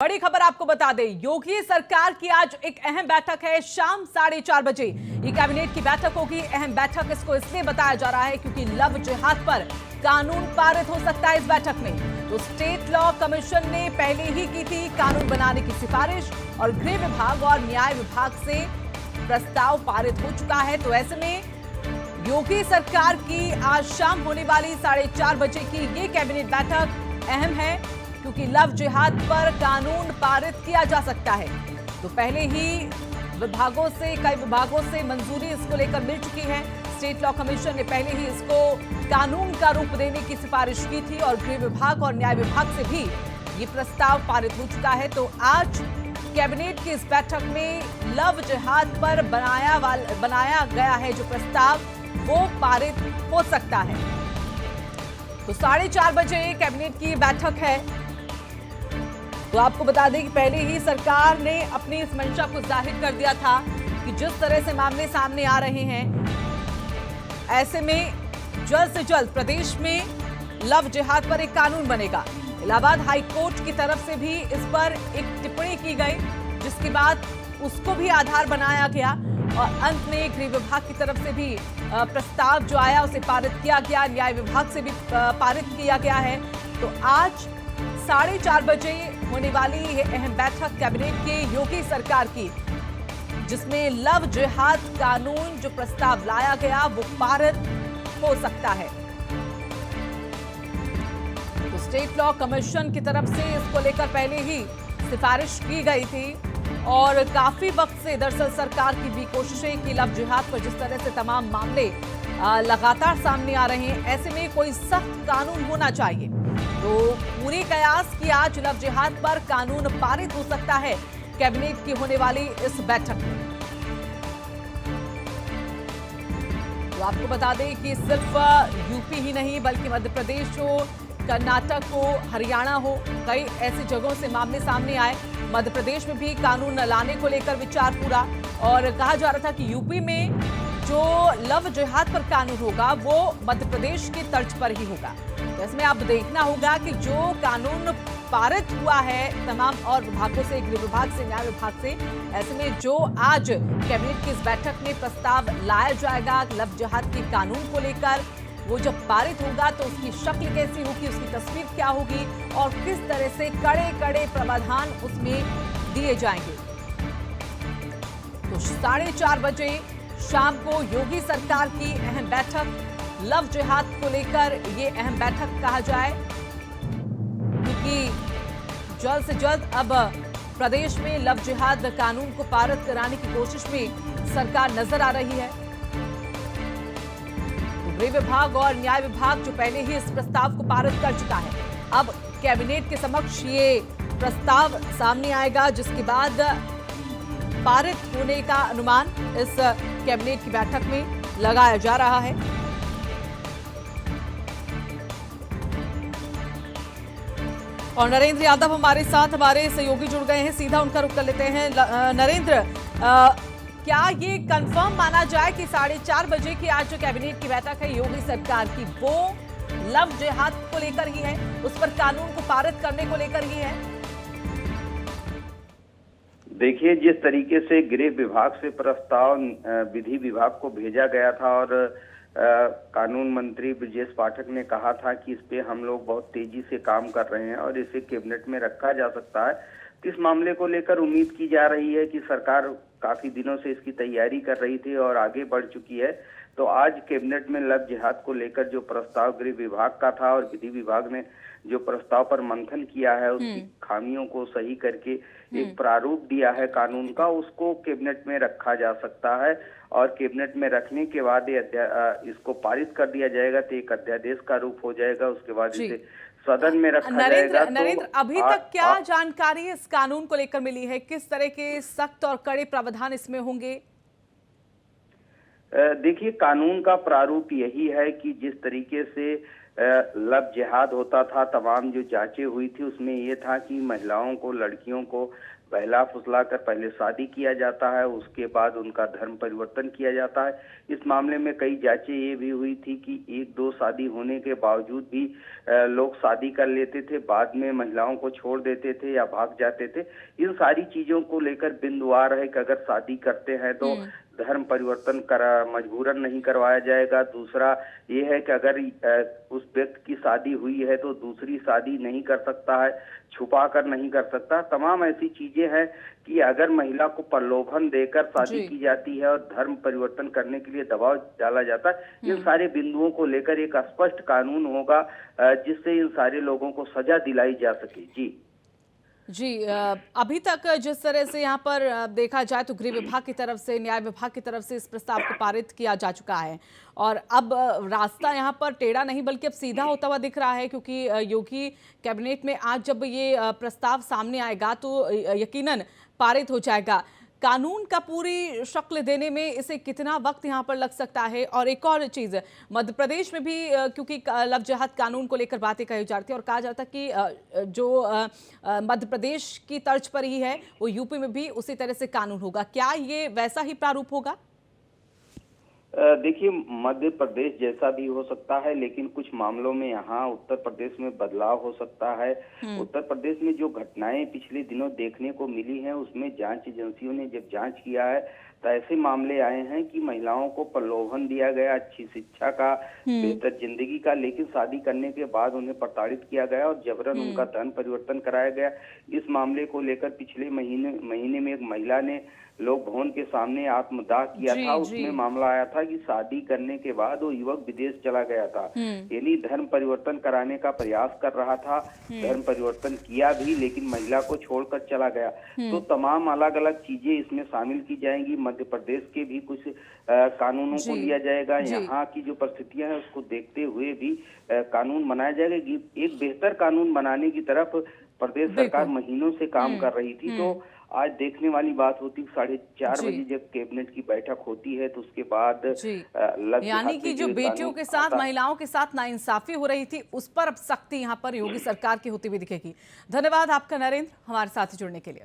बड़ी खबर आपको बता दें, योगी सरकार की आज एक अहम बैठक है शाम 4:30 बजे। ये कैबिनेट की बैठक होगी। अहम बैठक इसको इसलिए बताया जा रहा है क्योंकि लव जिहाद पर कानून पारित हो सकता है इस बैठक में। तो स्टेट लॉ कमीशन ने पहले ही की थी कानून बनाने की सिफारिश और गृह विभाग और न्याय विभाग से प्रस्ताव पारित हो चुका है। तो ऐसे में योगी सरकार की आज शाम होने वाली 4:30 बजे की ये कैबिनेट बैठक अहम है क्योंकि लव जिहाद पर कानून पारित किया जा सकता है। तो पहले ही कई विभागों से मंजूरी इसको लेकर मिल चुकी है। स्टेट लॉ कमीशन ने पहले ही इसको कानून का रूप देने की सिफारिश की थी और गृह विभाग और न्याय विभाग से भी ये प्रस्ताव पारित हो चुका है। तो आज कैबिनेट की इस बैठक में लव जिहाद पर बनाया गया है जो प्रस्ताव वो पारित हो सकता है। तो 4:30 बजे कैबिनेट की बैठक है। तो आपको बता दें कि पहले ही सरकार ने अपनी इस मंशा को जाहिर कर दिया था कि जिस तरह से मामले सामने आ रहे हैं, ऐसे में जल्द से जल्द प्रदेश में लव जिहाद पर एक कानून बनेगा। इलाहाबाद हाई कोर्ट की तरफ से भी इस पर एक टिप्पणी की गई, जिसके बाद उसको भी आधार बनाया गया और अंत में गृह विभाग की तरफ से भी प्रस्ताव जो आया उसे पारित किया गया, न्याय विभाग से भी पारित किया गया है। तो आज 4:30 बजे होने वाली यह अहम बैठक कैबिनेट के योगी सरकार की, जिसमें लव जिहाद कानून जो प्रस्ताव लाया गया वो पारित हो सकता है। तो स्टेट लॉ कमीशन की तरफ से इसको लेकर पहले ही सिफारिश की गई थी और काफी वक्त से दरअसल सरकार की भी कोशिशें कि लव जिहाद पर जिस तरह से तमाम मामले लगातार सामने आ रहे हैं, ऐसे में कोई सख्त कानून होना चाहिए। तो पूरी कयास की आज लव जिहाद पर कानून पारित हो सकता है कैबिनेट की होने वाली इस बैठक में। तो आपको बता दें कि सिर्फ यूपी ही नहीं बल्कि मध्य प्रदेश हो, कर्नाटक हो, हरियाणा हो, कई ऐसी जगहों से मामले सामने आए। मध्य प्रदेश में भी कानून लाने को लेकर विचार पूरा, और कहा जा रहा था कि यूपी में जो लव जिहाद पर कानून होगा वो मध्य प्रदेश की तर्ज पर ही होगा। तो इसमें अब देखना होगा कि जो कानून पारित हुआ है तमाम और विभागों से, गृह विभाग से, न्याय विभाग से, ऐसे में जो आज कैबिनेट की इस बैठक में प्रस्ताव लाया जाएगा लव जिहाद के कानून को लेकर, वो जब पारित होगा तो उसकी शक्ल कैसी होगी, उसकी तस्वीर क्या होगी और किस तरह से कड़े कड़े प्रावधान उसमें दिए जाएंगे। तो 4:30 बजे शाम को योगी सरकार की अहम बैठक, लव जिहाद को लेकर ये अहम बैठक कहा जाए क्योंकि जल्द से जल्द अब प्रदेश में लव जिहाद कानून को पारित कराने की कोशिश में सरकार नजर आ रही है। गृह विभाग और न्याय विभाग जो पहले ही इस प्रस्ताव को पारित कर चुका है, अब कैबिनेट के समक्ष ये प्रस्ताव सामने आएगा, जिसके बाद पारित होने का अनुमान इस कैबिनेट की बैठक में लगाया जा रहा है। और नरेंद्र यादव हमारे साथ, हमारे सहयोगी जुड़ गए हैं, सीधा उनका रुख कर लेते हैं। नरेंद्र, क्या ये कंफर्म माना जाए कि 4:30 बजे की आज जो कैबिनेट की बैठक है योगी सरकार की, वो लव जिहाद को लेकर ही है, उस पर कानून को पारित करने को लेकर ही है? देखिए, जिस तरीके से गृह विभाग से प्रस्ताव विधि विभाग को भेजा गया था और कानून मंत्री ब्रजेश पाठक ने कहा था कि इस पे हम लोग बहुत तेजी से काम कर रहे हैं और इसे कैबिनेट में रखा जा सकता है, तो इस मामले को लेकर उम्मीद की जा रही है कि सरकार काफी दिनों से इसकी तैयारी कर रही थी और आगे बढ़ चुकी है। तो आज कैबिनेट में लव जिहाद को लेकर जो प्रस्ताव गृह विभाग का था और विधि विभाग ने जो प्रस्ताव पर मंथन किया है, उसकी खामियों को सही करके एक प्रारूप दिया है कानून का, उसको कैबिनेट में रखा जा सकता है और कैबिनेट में रखने के बाद इसको पारित कर दिया जाएगा तो एक अध्यादेश का रूप हो जाएगा। उसके बाद इसे सदन में रखा जाएगा। नरेंद्र, अभी तक क्या जानकारी इस कानून को लेकर मिली है? किस तरह के सख्त और कड़े प्रावधान इसमें होंगे? देखिए, कानून का प्रारूप यही है कि जिस तरीके से लव जिहाद होता था, तमाम जो जांचें हुई थी उसमें ये था कि महिलाओं को, लड़कियों को बहला फुसला कर पहले शादी किया जाता है, उसके बाद उनका धर्म परिवर्तन किया जाता है। इस मामले में कई जांचें ये भी हुई थी कि एक दो शादी होने के बावजूद भी लोग शादी कर लेते थे, बाद में महिलाओं को छोड़ देते थे या भाग जाते थे। इन सारी चीजों को लेकर बिंदुवार है कि अगर शादी करते हैं तो धर्म परिवर्तन करा मजबूरन नहीं करवाया जाएगा। दूसरा ये है कि अगर उस व्यक्ति की शादी हुई है तो दूसरी शादी नहीं कर सकता है, छुपा कर नहीं कर सकता। तमाम ऐसी चीजें हैं कि अगर महिला को प्रलोभन देकर शादी की जाती है और धर्म परिवर्तन करने के लिए दबाव डाला जाता है, इन सारे बिंदुओं को लेकर एक स्पष्ट कानून होगा जिससे इन सारे लोगों को सजा दिलाई जा सके। जी, अभी तक जिस तरह से यहाँ पर देखा जाए तो गृह विभाग की तरफ से, न्याय विभाग की तरफ से इस प्रस्ताव को पारित किया जा चुका है और अब रास्ता यहाँ पर टेढ़ा नहीं बल्कि अब सीधा होता हुआ दिख रहा है, क्योंकि योगी कैबिनेट में आज जब ये प्रस्ताव सामने आएगा तो यकीनन पारित हो जाएगा। कानून का पूरी शक्ल देने में इसे कितना वक्त यहाँ पर लग सकता है? और एक और चीज़, मध्य प्रदेश में भी क्योंकि लव जिहाद कानून को लेकर बातें कही जाती है और कहा जाता है कि जो मध्य प्रदेश की तर्ज पर ही है वो यूपी में भी उसी तरह से कानून होगा। क्या ये वैसा ही प्रारूप होगा? देखिए, मध्य प्रदेश जैसा भी हो सकता है, लेकिन कुछ मामलों में यहाँ उत्तर प्रदेश में बदलाव हो सकता है। उत्तर प्रदेश में जो घटनाएं पिछले दिनों देखने को मिली हैं उसमें जांच एजेंसियों ने जब जांच किया है तो ऐसे मामले आए हैं कि महिलाओं को प्रलोभन दिया गया अच्छी शिक्षा का, बेहतर जिंदगी का, लेकिन शादी करने के बाद उन्हें प्रताड़ित किया गया और जबरन उनका धर्म परिवर्तन कराया गया। इस मामले को लेकर पिछले महीने में एक महिला ने लोक भवन के सामने आत्मदाह किया था। उसमें मामला आया था कि शादी करने के बाद वो युवक विदेश चला गया था, यानी धर्म परिवर्तन कराने का प्रयास कर रहा था, धर्म परिवर्तन किया भी लेकिन महिला को छोड़कर चला गया। तो तमाम अलग अलग चीजें इसमें शामिल की जाएंगी। मध्य प्रदेश के भी कुछ कानूनों को लिया जाएगा, यहाँ की जो परिस्थितियां हैं उसको देखते हुए भी कानून बनाया जाएगा। एक बेहतर कानून बनाने की तरफ प्रदेश सरकार महीनों से काम कर रही थी। तो आज देखने वाली बात होती 4:30 बजे जब कैबिनेट की बैठक होती है तो उसके बाद यानी कि जो बेटियों के साथ, महिलाओं के साथ नाइंसाफी हो रही थी उस पर अब सख्ती यहाँ पर योगी सरकार की होती हुई दिखेगी। धन्यवाद आपका नरेंद्र, हमारे साथ जुड़ने के लिए।